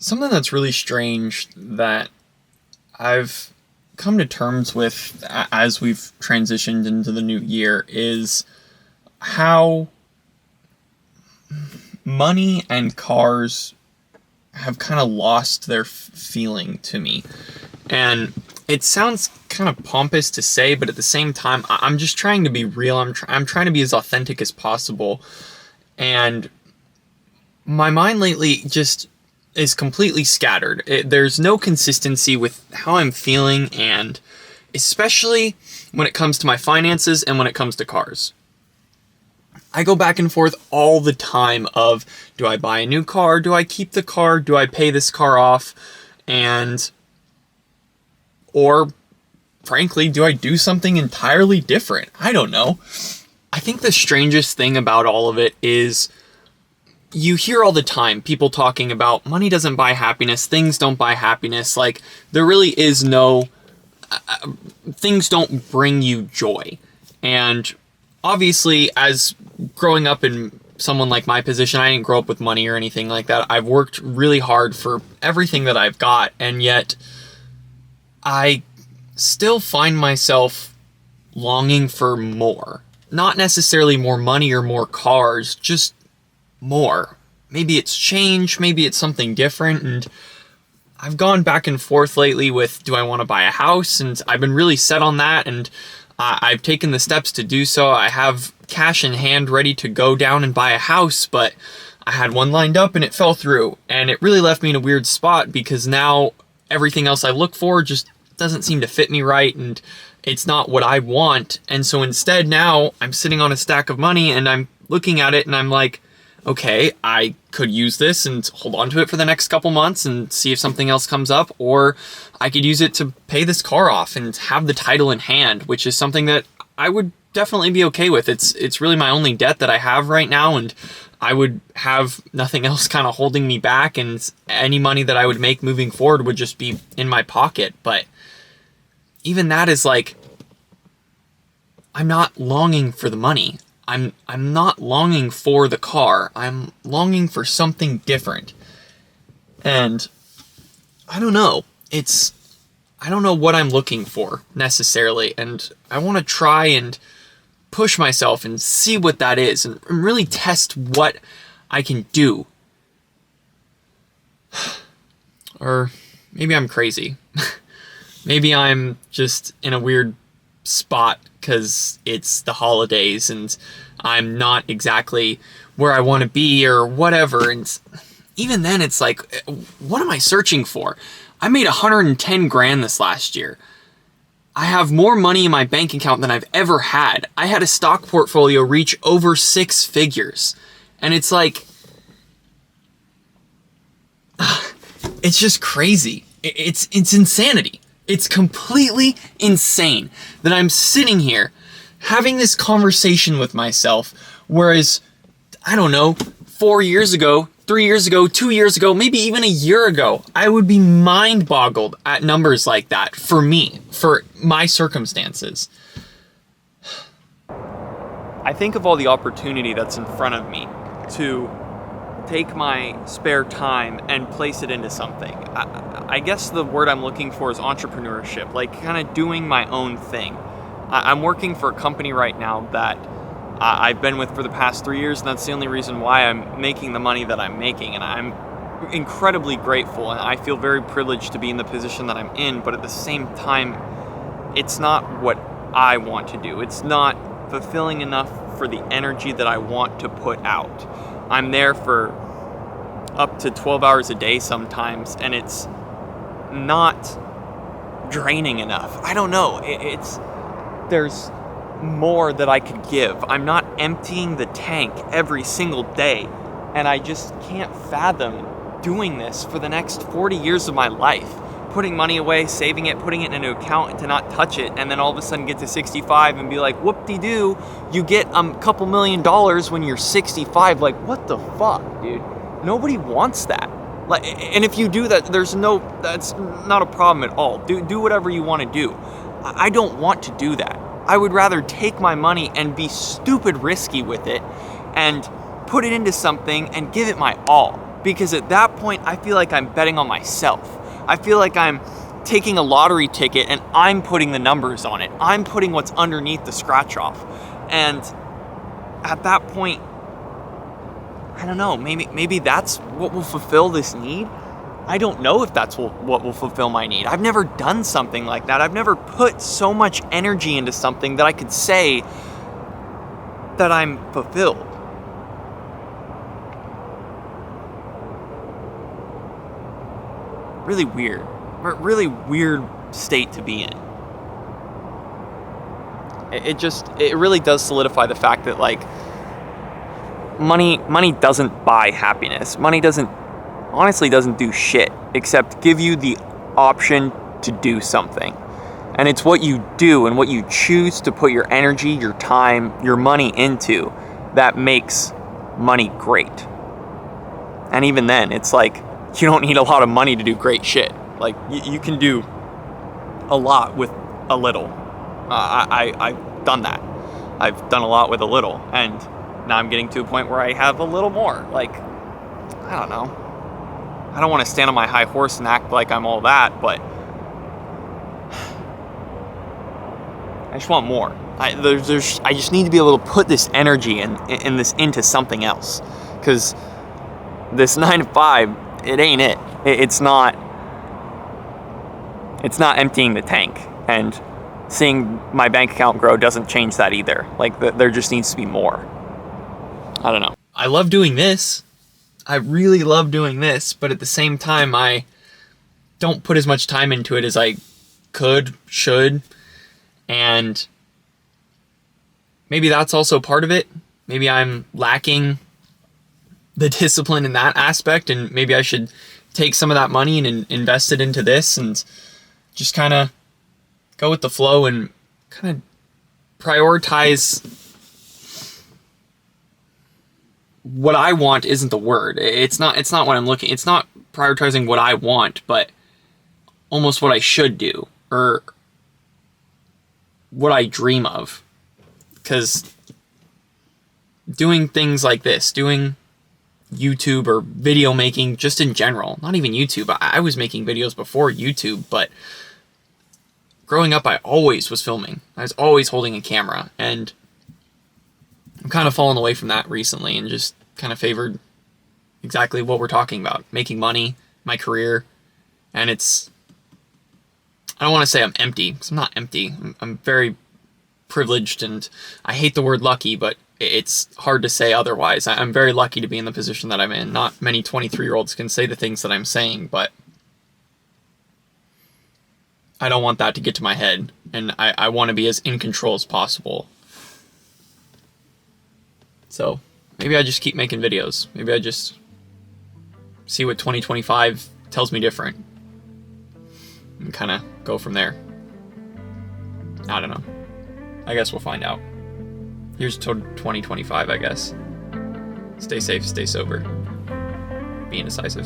Something that's really strange that I've come to terms with as we've transitioned into the new year is how money and cars have kind of lost their feeling to me. And it sounds kind of pompous to say, but at the same time, I'm just trying to be real. I'm trying to be as authentic as possible. And my mind lately just is completely scattered. There's no consistency with how I'm feeling, and especially when it comes to my finances and when it comes to cars. I go back and forth all the time of, do I buy a new car? Do I keep the car? Do I pay this car off? Or frankly, do I do something entirely different? I don't know. I think the strangest thing about all of it is you hear all the time people talking about money doesn't buy happiness, things don't buy happiness. Like, there really is no, things don't bring you joy. And obviously, as growing up in someone like my position, I didn't grow up with money or anything like that. I've worked really hard for everything that I've got, and yet I still find myself longing for more. Not necessarily more money or more cars, just more. Maybe it's change, maybe it's something different, and I've gone back and forth lately with, do I want to buy a house? And I've been really set on that, and I've taken the steps to do so. I have cash in hand ready to go down and buy a house, but I had one lined up and it fell through, and it really left me in a weird spot because now everything else I look for just doesn't seem to fit me right, and it's not what I want. And so instead now I'm sitting on a stack of money and I'm looking at it and I'm like, okay, I could use this and hold on to it for the next couple months and see if something else comes up, or I could use it to pay this car off and have the title in hand, which is something that I would definitely be okay with. It's really my only debt that I have right now, and I would have nothing else kind of holding me back, and any money that I would make moving forward would just be in my pocket. But even that is like, I'm not longing for the money. I'm not longing for the car. I'm longing for something different. And I don't know. I don't know what I'm looking for necessarily. And I want to try and push myself and see what that is and really test what I can do. Or maybe I'm crazy. Maybe I'm just in a weird spot because it's the holidays and I'm not exactly where I want to be or whatever. And even then it's like, what am I searching for? I made 110 grand this last year. I have more money in my bank account than I've ever had. I had a stock portfolio reach over 6 figures. And it's like, it's just crazy. It's insanity. It's completely insane that I'm sitting here having this conversation with myself, whereas, I don't know, 4 years ago, 3 years ago, 2 years ago, maybe even a year ago, I would be mind boggled at numbers like that for me, for my circumstances. I think of all the opportunity that's in front of me to take my spare time and place it into something. I guess the word I'm looking for is entrepreneurship, like kind of doing my own thing. I'm working for a company right now that I've been with for the past 3 years, and that's the only reason why I'm making the money that I'm making, and I'm incredibly grateful, and I feel very privileged to be in the position that I'm in, but at the same time, it's not what I want to do. It's not fulfilling enough for the energy that I want to put out. I'm there for up to 12 hours a day sometimes, and it's not draining enough. I don't know. There's more that I could give. I'm not emptying the tank every single day, and I just can't fathom doing this for the next 40 years of my life. Putting money away, saving it, putting it in an account and to not touch it, and then all of a sudden get to 65 and be like, whoop-de-doo, you get a couple $1 million when you're 65. Like, what the fuck, dude? Nobody wants that. Like, and if you do that, that's not a problem at all. Do whatever you want to do. I don't want to do that. I would rather take my money and be stupid risky with it and put it into something and give it my all. because at that point, I feel like I'm betting on myself. I feel like I'm taking a lottery ticket and I'm putting the numbers on it. I'm putting what's underneath the scratch off. And at that point, I don't know, maybe that's what will fulfill this need. I don't know if that's what will fulfill my need. I've never done something like that. I've never put so much energy into something that I could say that I'm fulfilled. Really weird state to be in. It really does solidify the fact that, like, money doesn't buy happiness. Money honestly doesn't do shit except give you the option to do something. And it's what you do and what you choose to put your energy, your time, your money into that makes money great. And even then, it's like, you don't need a lot of money to do great shit. Like, you can do a lot with a little. I've done that. I've done a lot with a little. And now I'm getting to a point where I have a little more. Like, I don't know. I don't want to stand on my high horse and act like I'm all that, but I just want more. I just need to be able to put this energy and this into something else. Because this 9 to 5, it ain't it. It's not emptying the tank. And seeing my bank account grow doesn't change that either. Like, there just needs to be more. I don't know. I love doing this. I really love doing this, but at the same time, I don't put as much time into it as I should, and maybe that's also part of it. Maybe I'm lacking the discipline in that aspect, and maybe I should take some of that money and invest it into this and just kind of go with the flow and kind of prioritize. What I want isn't the word. It's not what I'm looking. It's not prioritizing what I want, but almost what I should do or what I dream of. Because doing things like this, doing YouTube or video making just in general, not even YouTube. I was making videos before YouTube, but growing up, I always was filming. I was always holding a camera, and I'm kind of fallen away from that recently and just kind of favored exactly what we're talking about. Making money, my career, and I don't want to say I'm empty, because I'm not empty. I'm very privileged, and I hate the word lucky, but it's hard to say otherwise. I'm very lucky to be in the position that I'm in. Not many 23-year-olds can say the things that I'm saying, but I don't want that to get to my head, and I want to be as in control as possible. So maybe I just keep making videos. Maybe I just see what 2025 tells me different and kind of go from there. I don't know. I guess we'll find out. Here's to 2025, I guess. Stay safe, stay sober. Be indecisive.